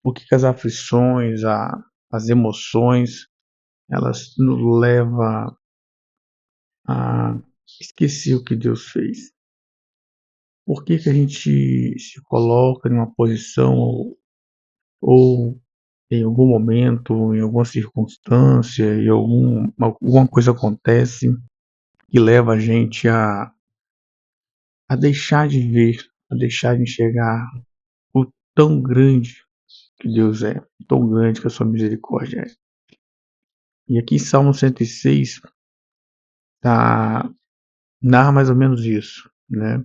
Por que que as aflições, as emoções, elas nos levam a esquecer o que Deus fez? Por que que a gente se coloca em uma posição ou em algum momento, em alguma circunstância, alguma coisa acontece que leva a gente a deixar de ver, a deixar de enxergar o tão grande que Deus é, o tão grande que a sua misericórdia é. E aqui em Salmo 106 tá, narra mais ou menos isso, né?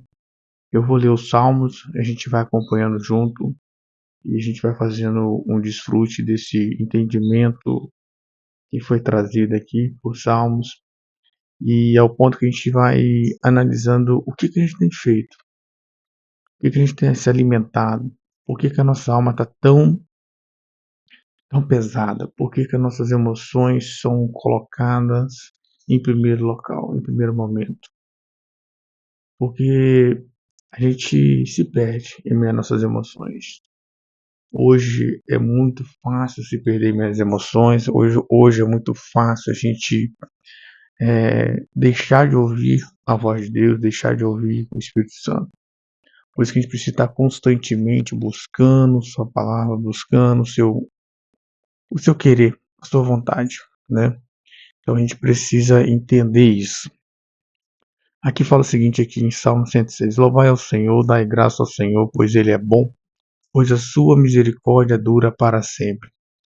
Eu vou ler os salmos, a gente vai acompanhando junto e a gente vai fazendo um desfrute desse entendimento que foi trazido aqui por salmos e ao ponto que a gente vai analisando o que que a gente tem feito, o que que a gente tem se alimentado, por que que a nossa alma está tão pesada, por que que as nossas emoções são colocadas em primeiro local, em primeiro momento, porque a gente se perde em meio às nossas emoções. Hoje é muito fácil se perder em meio às emoções, hoje é muito fácil a gente deixar de ouvir a voz de Deus, deixar de ouvir o Espírito Santo. Por isso que a gente precisa estar constantemente buscando sua palavra, buscando o seu querer, a sua vontade, né? Então a gente precisa entender isso. Aqui fala o seguinte aqui em Salmo 106: Louvai ao Senhor, dai graça ao Senhor, pois Ele é bom, pois a sua misericórdia dura para sempre.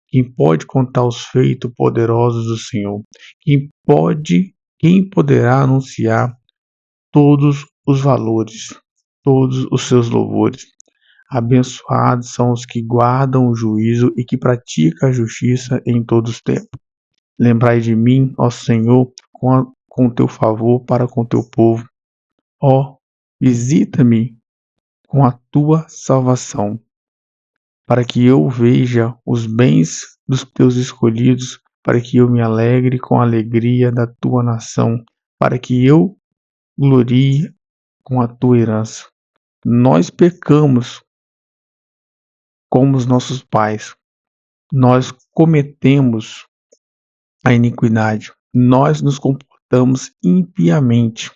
Quem pode contar os feitos poderosos do Senhor? Quem poderá anunciar todos os valores, todos os seus louvores? Abençoados são os que guardam o juízo e que praticam a justiça em todos os tempos. Lembrai de mim, ó Senhor, com teu favor para com teu povo. Ó, visita-me com a tua salvação, para que eu veja os bens dos teus escolhidos, para que eu me alegre com a alegria da tua nação, para que eu glorie com a tua herança. Nós pecamos como os nossos pais, nós cometemos a iniquidade, nós nos comportamos impiamente.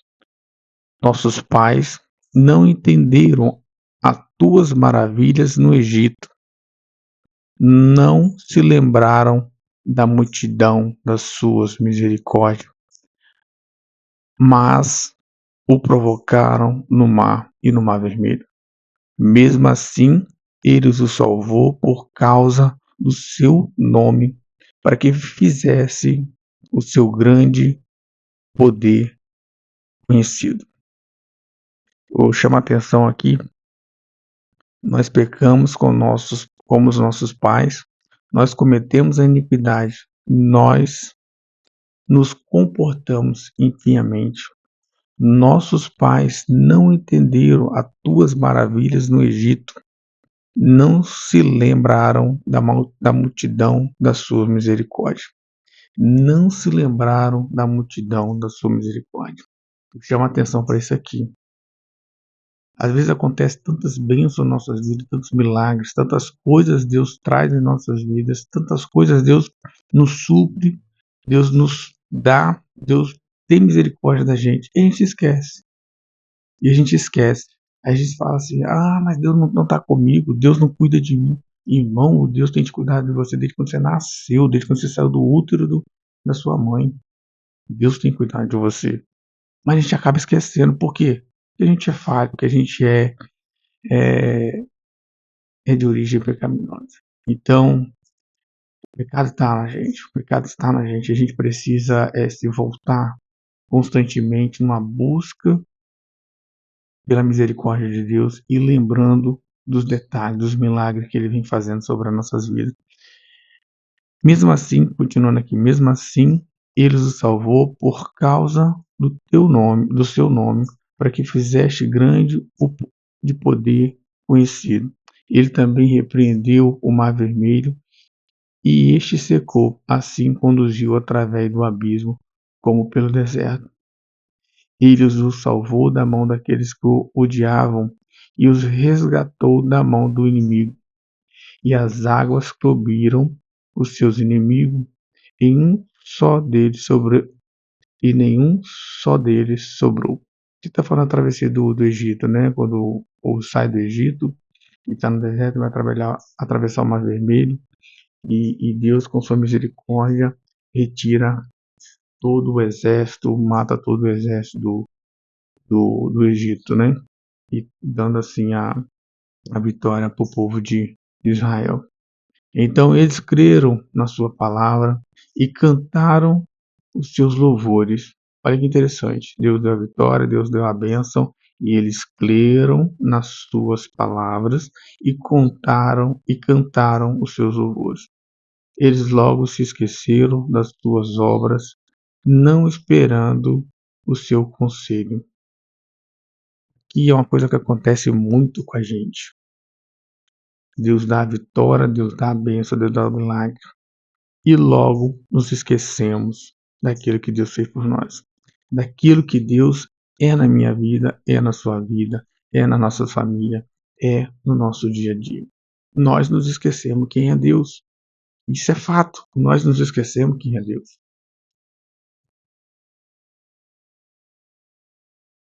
Nossos pais não entenderam as tuas maravilhas no Egito, não se lembraram da multidão das suas misericórdias, mas o provocaram no mar e no mar vermelho. Mesmo assim, ele os salvou por causa do seu nome, para que fizesse o seu grande poder conhecido. Vou chamar a atenção aqui, nós pecamos como os nossos pais, nós cometemos a iniquidade, nós nos comportamos impiamente. Nossos pais não entenderam as tuas maravilhas no Egito, não se lembraram da multidão da sua misericórdia. Não se lembraram da multidão da sua misericórdia. Chama atenção para isso aqui. Às vezes acontece tantas bênçãos em nossas vidas, tantos milagres, tantas coisas Deus traz em nossas vidas, tantas coisas Deus nos supre, Deus nos dá, Deus tem misericórdia da gente. E a gente esquece. E a gente esquece. Aí a gente fala assim, mas Deus não está comigo, Deus não cuida de mim. Irmão, Deus tem te cuidado de você desde quando você nasceu, desde quando você saiu do útero da sua mãe. Deus tem cuidado de você. Mas a gente acaba esquecendo. Por quê? Porque a gente é falho, porque a gente é de origem pecaminosa. Então, o pecado está na gente. O pecado está na gente. A gente precisa se voltar constantemente numa busca pela misericórdia de Deus e lembrando dos detalhes, dos milagres que Ele vem fazendo sobre as nossas vidas. Mesmo assim, continuando aqui, mesmo assim, Ele os salvou por causa do teu nome, do seu nome, para que fizeste grande de poder conhecido. Ele também repreendeu o mar vermelho e este secou, assim conduziu através do abismo, como pelo deserto. Ele os salvou da mão daqueles que o odiavam e os resgatou da mão do inimigo. e as águas cobriram os seus inimigos, e um só deles sobre e nenhum só deles sobrou. Aqui está falando a travessia do Egito, né? Quando o povo sai do Egito e está no deserto, vai atravessar o Mar Vermelho, e Deus, com sua misericórdia, retira todo o exército, mata todo o exército do Egito, né? E dando assim a vitória para o povo de Israel. Então eles creram na sua palavra e cantaram os seus louvores. Olha que interessante. Deus deu a vitória, Deus deu a bênção, e eles creram nas suas palavras e contaram e cantaram os seus louvores. Eles logo se esqueceram das suas obras, não esperando o seu conselho. Que é uma coisa que acontece muito com a gente. Deus dá a vitória, Deus dá a bênção, Deus dá o milagre. E logo nos esquecemos daquilo que Deus fez por nós. Daquilo que Deus é na minha vida, é na sua vida, é na nossa família, é no nosso dia a dia. Nós nos esquecemos quem é Deus. Isso é fato. Nós nos esquecemos quem é Deus.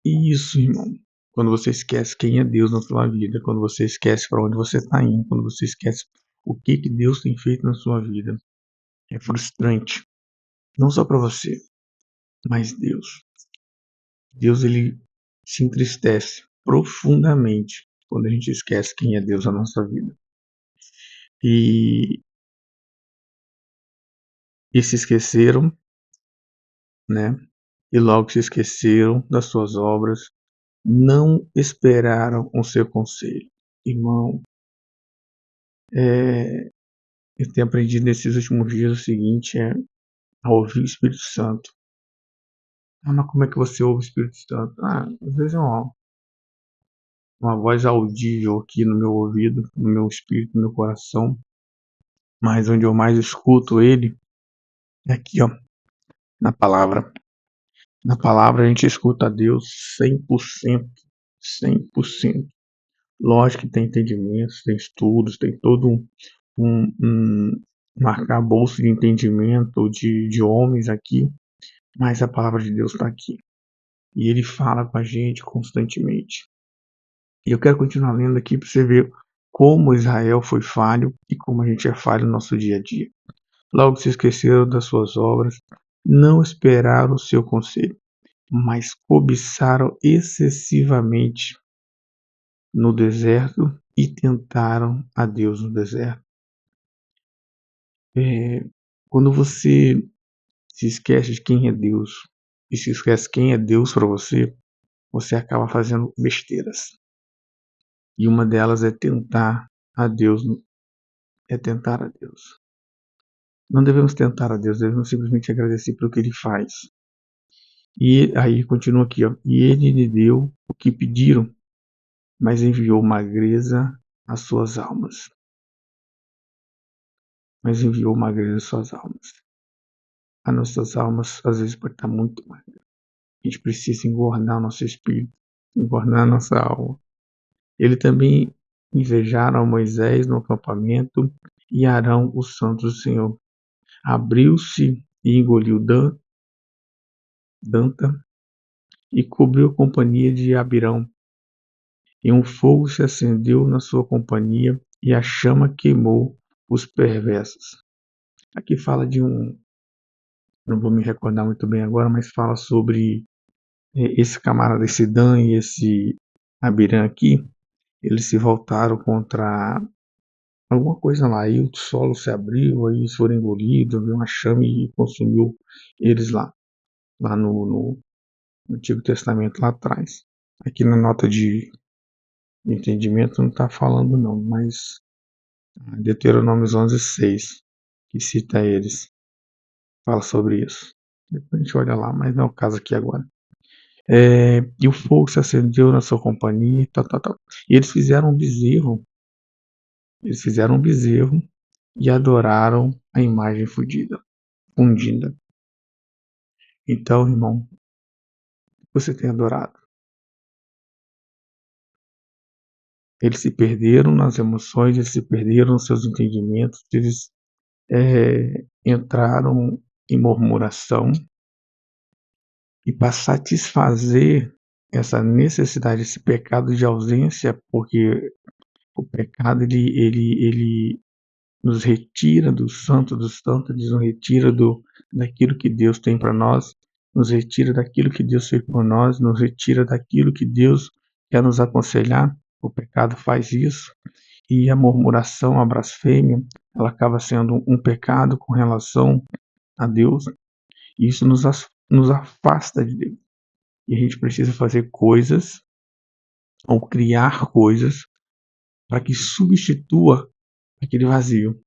Isso, irmão. Quando você esquece quem é Deus na sua vida, quando você esquece para onde você está indo, quando você esquece o que Deus tem feito na sua vida, é frustrante. Não só para você, mas Deus. Deus, ele se entristece profundamente quando a gente esquece quem é Deus na nossa vida. E, e se esqueceram, né? E logo se esqueceram das suas obras, não esperaram o seu conselho. Irmão, eu tenho aprendido nesses últimos dias o seguinte, a ouvir o Espírito Santo. Ah, mas como é que você ouve o Espírito Santo? Ah, às vezes é uma voz audível aqui no meu ouvido, no meu espírito, no meu coração, mas onde eu mais escuto ele é aqui, ó, na palavra. Na palavra a gente escuta a Deus 100%, 100%. Lógico que tem entendimentos, tem estudos, tem todo um arcabouço de entendimento de homens aqui, mas a palavra de Deus está aqui. E ele fala com a gente constantemente. E eu quero continuar lendo aqui para você ver como Israel foi falho e como a gente é falho no nosso dia a dia. Logo se esqueceram das suas obras, não esperaram o seu conselho, mas cobiçaram excessivamente no deserto e tentaram a Deus no deserto. Quando você se esquece de quem é Deus e se esquece quem é Deus para você, você acaba fazendo besteiras. E uma delas é tentar a Deus, é tentar a Deus. Não devemos tentar a Deus, devemos simplesmente agradecer pelo que Ele faz. E aí continua aqui, ó. E Ele lhe deu o que pediram, mas enviou magreza às suas almas. Mas enviou magreza às suas almas. As nossas almas às vezes pode estar muito magra. A gente precisa engordar o nosso espírito, engordar a nossa alma. Ele também invejaram a Moisés no acampamento e Arão, os santos do Senhor. Abriu-se e engoliu Danta e cobriu a companhia de Abirão. E um fogo se acendeu na sua companhia e a chama queimou os perversos. Aqui fala de não vou me recordar muito bem agora, mas fala sobre esse camarada, esse Dan e esse Abirã aqui, eles se voltaram contra alguma coisa lá, aí o solo se abriu, aí eles foram engolidos, veio uma chama e consumiu eles lá no Antigo Testamento lá atrás. Aqui na nota de entendimento não está falando não, mas Deuteronômio 11:6, que cita eles, fala sobre isso. Depois a gente olha lá, mas não é o caso aqui agora. E o fogo se acendeu na sua companhia, tal, tal, tal. E eles fizeram um bezerro e adoraram a imagem fundida. Então, irmão, você tem adorado. Eles se perderam nas emoções, eles se perderam nos seus entendimentos, eles entraram em murmuração, e para satisfazer essa necessidade, esse pecado de ausência, porque o pecado ele nos retira do santo dos santos, nos retira daquilo que Deus tem para nós, nos retira daquilo que Deus fez por nós, nos retira daquilo que Deus quer nos aconselhar. O pecado faz isso. E a murmuração, a blasfêmia, ela acaba sendo um pecado com relação a Deus, e isso nos afasta de Deus. E a gente precisa fazer coisas, ou criar coisas, para que substitua aquele vazio.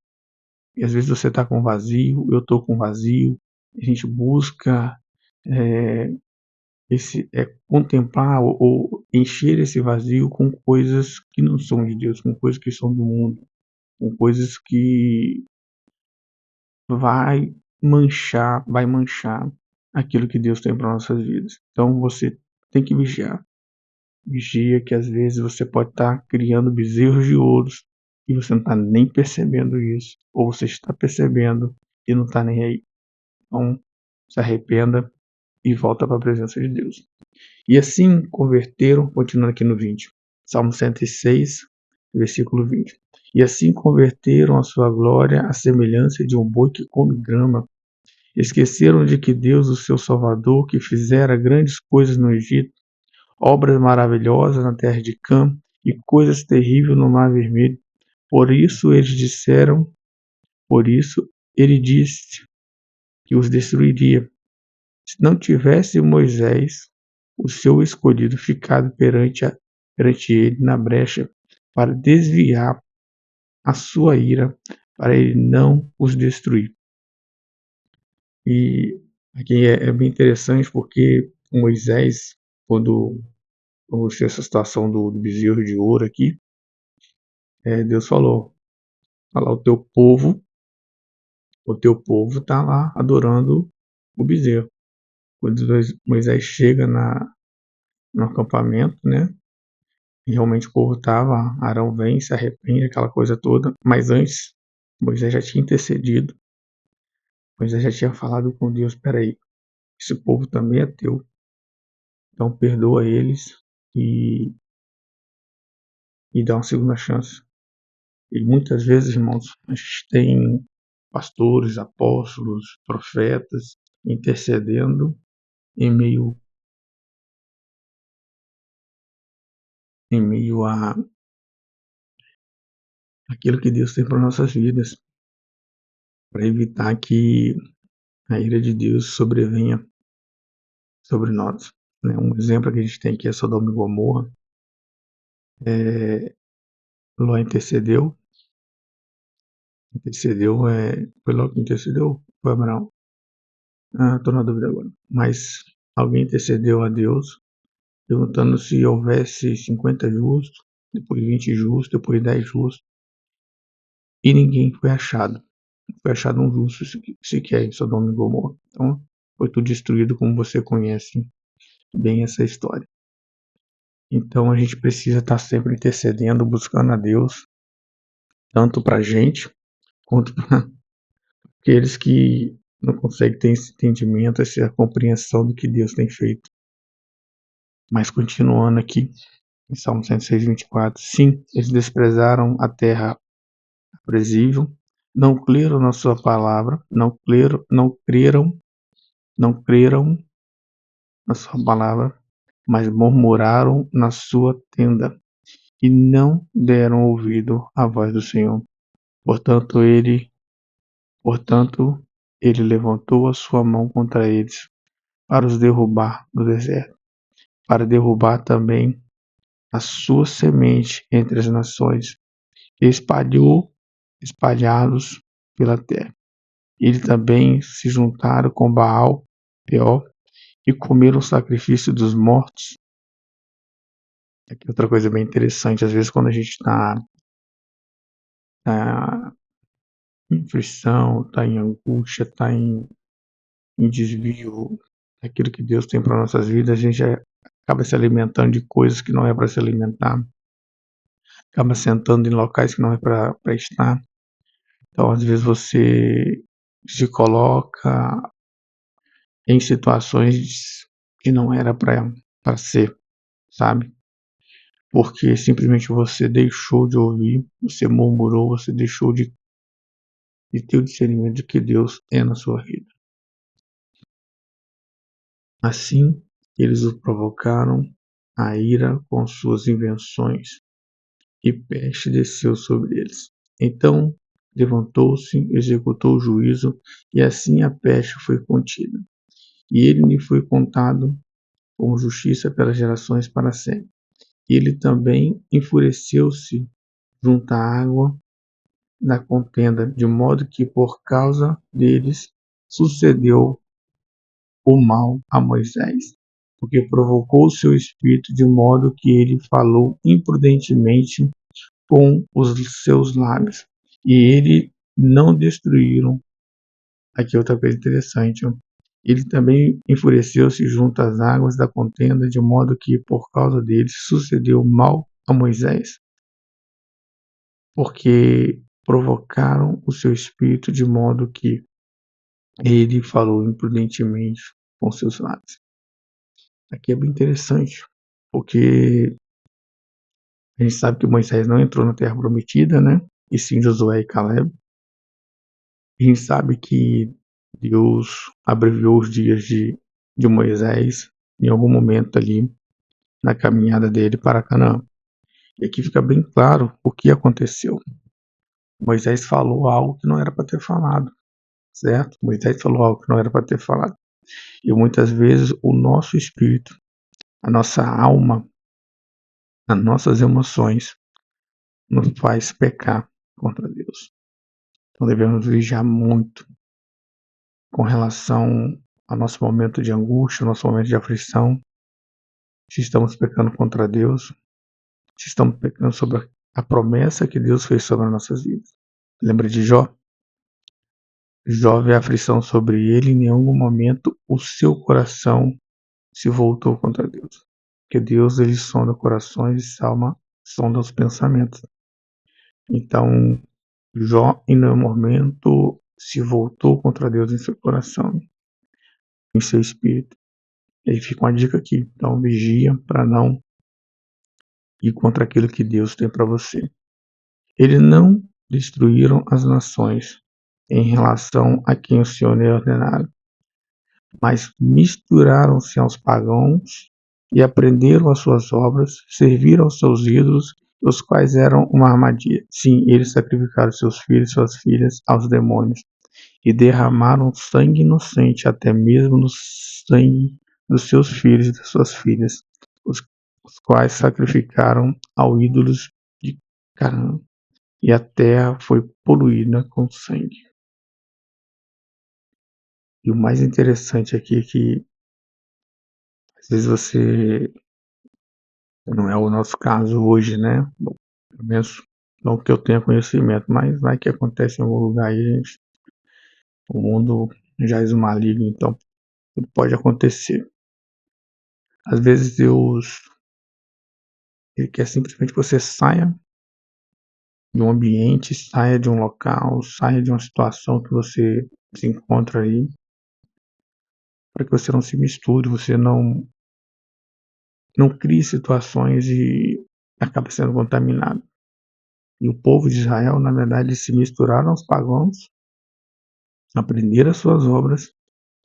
E às vezes você está com vazio, eu estou com vazio, a gente busca é, contemplar ou encher esse vazio com coisas que não são de Deus, com coisas que são do mundo, com coisas que vai manchar aquilo que Deus tem para nossas vidas. Então você tem que vigiar. Vigia, que às vezes você pode estar criando bezerros de ouros e você não está nem percebendo isso, ou você está percebendo e não está nem aí. Então se arrependa e volta para a presença de Deus. E assim converteram, continuando aqui no 20, Salmo 106, versículo 20. E assim converteram a sua glória à semelhança de um boi que come grama. Esqueceram de que Deus, o seu Salvador, que fizera grandes coisas no Egito, obras maravilhosas na terra de Cã e coisas terríveis no Mar Vermelho. Por isso eles disseram, por isso ele disse que os destruiria. Se não tivesse Moisés, o seu escolhido, ficado perante ele na brecha para desviar a sua ira, para ele não os destruir. E aqui é bem interessante porque Moisés, quando vamos ter essa situação do bezerro de ouro aqui, Deus falou, o teu povo está lá adorando o bezerro. Quando Moisés chega no acampamento, né? E realmente o povo estava, Arão vem, se arrepende, aquela coisa toda. Mas antes, Moisés já tinha intercedido. Moisés já tinha falado com Deus, peraí, esse povo também é teu. Então perdoa eles e, e dá uma segunda chance. E muitas vezes, irmãos, a gente tem pastores, apóstolos, profetas intercedendo em meio a aquilo que Deus tem para nossas vidas, para evitar que a ira de Deus sobrevenha sobre nós. Né? Um exemplo que a gente tem aqui é Sodoma e Gomorra. Ló foi Ló que intercedeu? Foi Abraão? Estou na dúvida agora. Mas alguém intercedeu a Deus, perguntando se houvesse 50 justos, depois 20 justos, depois 10 justos, e ninguém foi achado. Não foi achado um justo sequer em Sodoma e Gomorra. Então, foi tudo destruído, como você conhece bem essa história. Então, a gente precisa estar sempre intercedendo, buscando a Deus, tanto para a gente, quanto para aqueles que não conseguem ter esse entendimento, essa compreensão do que Deus tem feito. Mas continuando aqui, em Salmo 106, 24. Sim, eles desprezaram a terra aprazível, não creram na sua palavra, não creram na sua palavra, mas murmuraram na sua tenda e não deram ouvido à voz do Senhor. Portanto, ele levantou a sua mão contra eles para os derrubar no deserto, para derrubar também a sua semente entre as nações, e espalhá-los pela terra. Eles também se juntaram com Baal, Peor, e comeram o sacrifício dos mortos. Aqui outra coisa bem interessante, às vezes quando a gente está em aflição, está em angústia, está em desvio daquilo que Deus tem para nossas vidas, a gente acaba se alimentando de coisas que não é para se alimentar. acaba sentando em locais que não é para estar. Então, às vezes, você se coloca em situações que não era para ser, sabe? Porque simplesmente você deixou de ouvir, você murmurou, você deixou de ter o discernimento de que Deus é na sua vida. Assim, eles o provocaram a ira com suas invenções, e peste desceu sobre eles. Então levantou-se, executou o juízo, e assim a peste foi contida. E ele lhe foi contado com justiça pelas gerações para sempre. Ele também enfureceu-se junto à água da contenda, de modo que por causa deles sucedeu o mal a Moisés, porque provocou o seu espírito de modo que ele falou imprudentemente com os seus lábios. E ele não destruíram. Aqui outra coisa interessante. Ó. Ele também enfureceu-se junto às águas da contenda, de modo que por causa deles sucedeu mal a Moisés, porque provocaram o seu espírito de modo que ele falou imprudentemente com seus lábios. Aqui é bem interessante, porque a gente sabe que Moisés não entrou na Terra Prometida, né? E sim Josué e Caleb. A gente sabe que Deus abreviou os dias de Moisés em algum momento ali na caminhada dele para Canaã. E aqui fica bem claro o que aconteceu. Moisés falou algo que não era para ter falado, certo? Moisés falou algo que não era para ter falado. E muitas vezes o nosso espírito, a nossa alma, as nossas emoções nos faz pecar contra Deus. Então devemos vigiar muito com relação ao nosso momento de angústia, ao nosso momento de aflição, se estamos pecando contra Deus, se estamos pecando sobre a promessa que Deus fez sobre as nossas vidas. Lembra de Jó? Jó vê a aflição sobre ele e em nenhum momento o seu coração se voltou contra Deus. Porque Deus, ele sonda corações e sonda os pensamentos. Então, Jó em nenhum momento se voltou contra Deus em seu coração, em seu espírito. E aí fica uma dica aqui. Então, vigia para não ir contra aquilo que Deus tem para você. Eles não destruíram as nações em relação a quem o Senhor lhe ordenara, mas misturaram-se aos pagãos e aprenderam as suas obras, serviram aos seus ídolos, os quais eram uma armadilha. Sim, eles sacrificaram seus filhos e suas filhas aos demônios e derramaram sangue inocente, até mesmo no sangue dos seus filhos e das suas filhas, os quais sacrificaram ao ídolos de Canaã, e a terra foi poluída com sangue. E o mais interessante aqui é que às vezes você não é o nosso caso hoje, né? Bom, pelo menos não que eu tenha conhecimento, mas vai que acontece em algum lugar aí, gente. O mundo jaz o maligno, então tudo pode acontecer. Às vezes Deus ele quer simplesmente que você saia de um ambiente, saia de um local, saia de uma situação que você se encontra aí, para que você não se misture, você não crie situações e acaba sendo contaminado. E o povo de Israel, na verdade, se misturaram aos pagãos, aprenderam as suas obras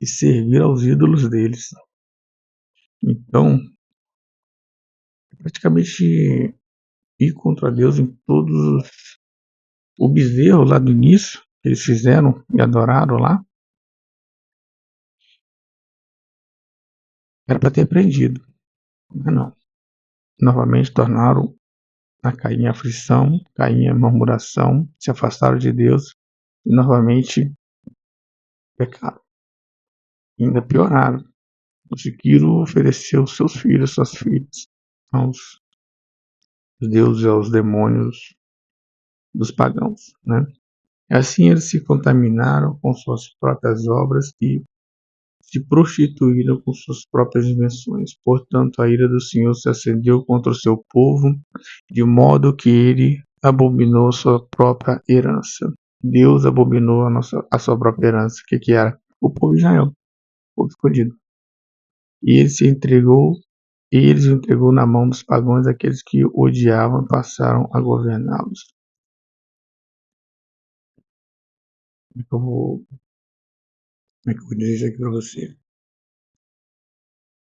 e serviram aos ídolos deles. Então, praticamente ir contra Deus em todos o bezerro lá do início, que eles fizeram e adoraram lá, era para ter aprendido. Mas não. Novamente tornaram a cair em aflição, cair em murmuração, se afastaram de Deus e novamente pecaram. E ainda pioraram. Conseguiram oferecer os seus filhos, suas filhas, aos deuses, aos demônios dos pagãos, né? Assim eles se contaminaram com suas próprias obras e se prostituíram com suas próprias invenções. Portanto, a ira do Senhor se acendeu contra o seu povo, de modo que ele abominou sua própria herança. Deus abominou a sua própria herança. O que era? O povo de Israel, o povo escolhido. E eles o entregou na mão dos pagãos, aqueles que o odiavam passaram a governá-los. Como é que eu vou dizer isso aqui para você?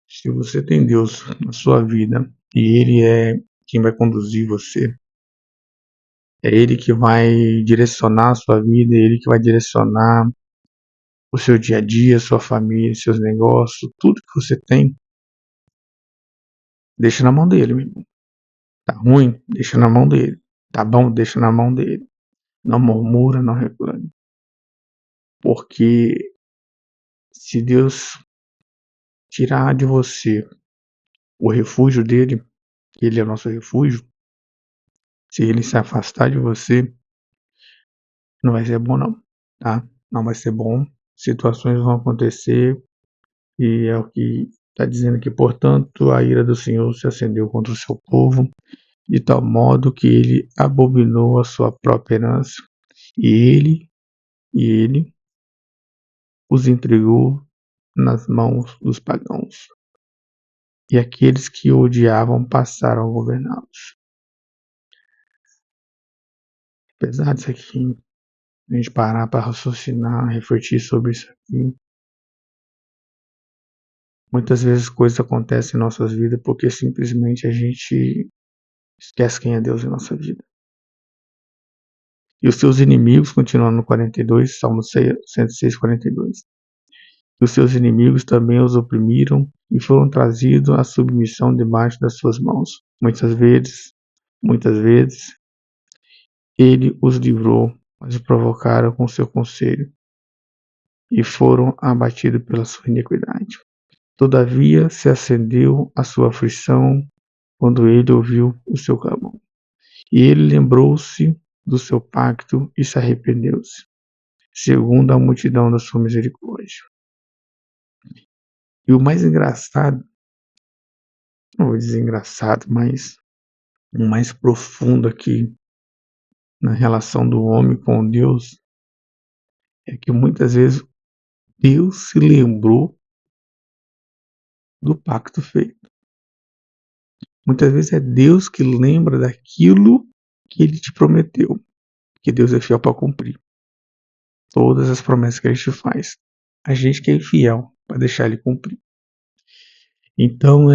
Se você tem Deus na sua vida e Ele é quem vai conduzir você, é Ele que vai direcionar a sua vida, é Ele que vai direcionar o seu dia a dia, sua família, seus negócios, tudo que você tem, deixa na mão dele, meu irmão. Tá ruim? Deixa na mão dele. Tá bom? Deixa na mão dele. Não murmura, não reclame. Porque se Deus tirar de você o refúgio dele, que ele é o nosso refúgio, se ele se afastar de você, não vai ser bom não, tá? Não vai ser bom. Situações vão acontecer e é o que está dizendo aqui. Portanto, a ira do Senhor se acendeu contra o seu povo, de tal modo que ele abominou a sua própria herança e ele os entregou nas mãos dos pagãos. E aqueles que o odiavam passaram a governá-los. Apesar disso aqui, a gente parar para raciocinar, refletir sobre isso aqui, muitas vezes coisas acontecem em nossas vidas porque simplesmente a gente esquece quem é Deus em nossa vida. E os seus inimigos, continuando no 42, Salmo 106, 42. E os seus inimigos também os oprimiram e foram trazidos à submissão debaixo das suas mãos. Muitas vezes, ele os livrou, mas os provocaram com seu conselho e foram abatidos pela sua iniquidade. Todavia se acendeu a sua aflição quando ele ouviu o seu clamor. E ele lembrou-se do seu pacto e se arrependeu-se, segundo a multidão da sua misericórdia. E o mais engraçado, não vou dizer engraçado, mas o mais profundo aqui na relação do homem com Deus é que muitas vezes Deus se lembrou do pacto feito. Muitas vezes é Deus que lembra daquilo que ele te prometeu, que Deus é fiel para cumprir todas as promessas que ele te faz. A gente que é infiel para deixar ele cumprir. Então,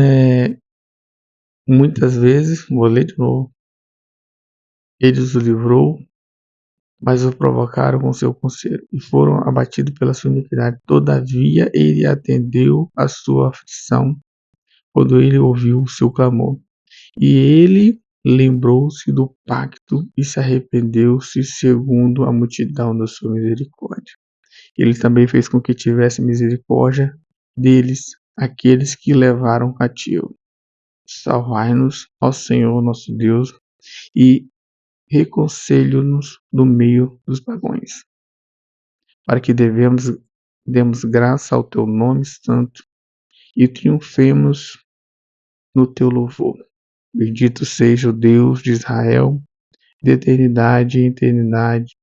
muitas vezes, vou ler de novo, ele os livrou, mas o provocaram com seu conselho e foram abatidos pela sua iniquidade. Todavia ele atendeu a sua aflição quando ele ouviu o seu clamor. E ele lembrou-se do pacto e se arrependeu-se segundo a multidão da sua misericórdia. Ele também fez com que tivesse misericórdia deles, aqueles que levaram cativo. Salvai-nos, ó Senhor nosso Deus, e reconcilio-nos no meio dos pagãos, para que demos graça ao teu nome santo e triunfemos no teu louvor. Bendito seja o Deus de Israel, de eternidade em eternidade,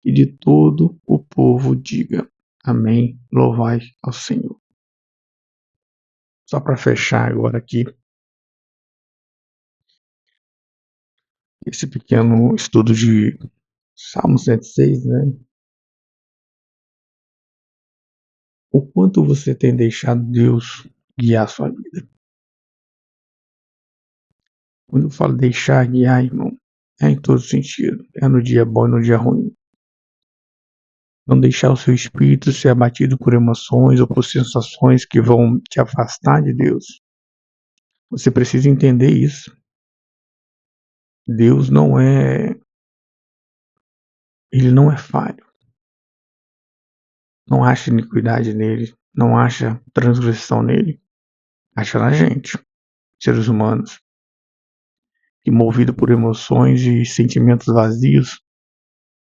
e de todo o povo diga: Amém, louvai ao Senhor. Só para fechar agora aqui esse pequeno estudo de Salmo 106, né? O quanto você tem deixado Deus guiar a sua vida. Quando eu falo deixar guiar, irmão, é em todo sentido. É no dia bom e no dia ruim. Não deixar o seu espírito ser abatido por emoções ou por sensações que vão te afastar de Deus. Você precisa entender isso. Deus ele não é falho. Não acha iniquidade nele, não acha transgressão nele. Acha na gente, seres humanos, que movido por emoções e sentimentos vazios,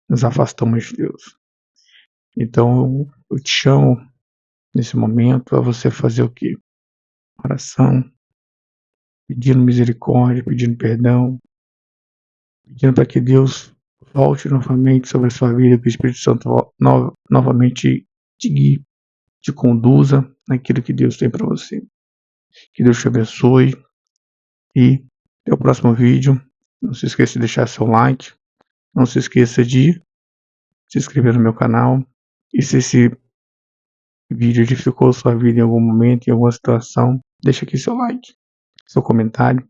nos afastamos de Deus. Então eu te chamo nesse momento é você fazer o quê? Oração, pedindo misericórdia, pedindo perdão, pedindo para que Deus volte novamente sobre a sua vida, que o Espírito Santo novamente te guie, te conduza naquilo que Deus tem para você. Que Deus te abençoe e até o próximo vídeo. Não se esqueça de deixar seu like, não se esqueça de se inscrever no meu canal. E se esse vídeo edificou sua vida em algum momento, em alguma situação, deixa aqui seu like, seu comentário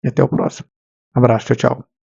e até o próximo. Abraço, tchau, tchau.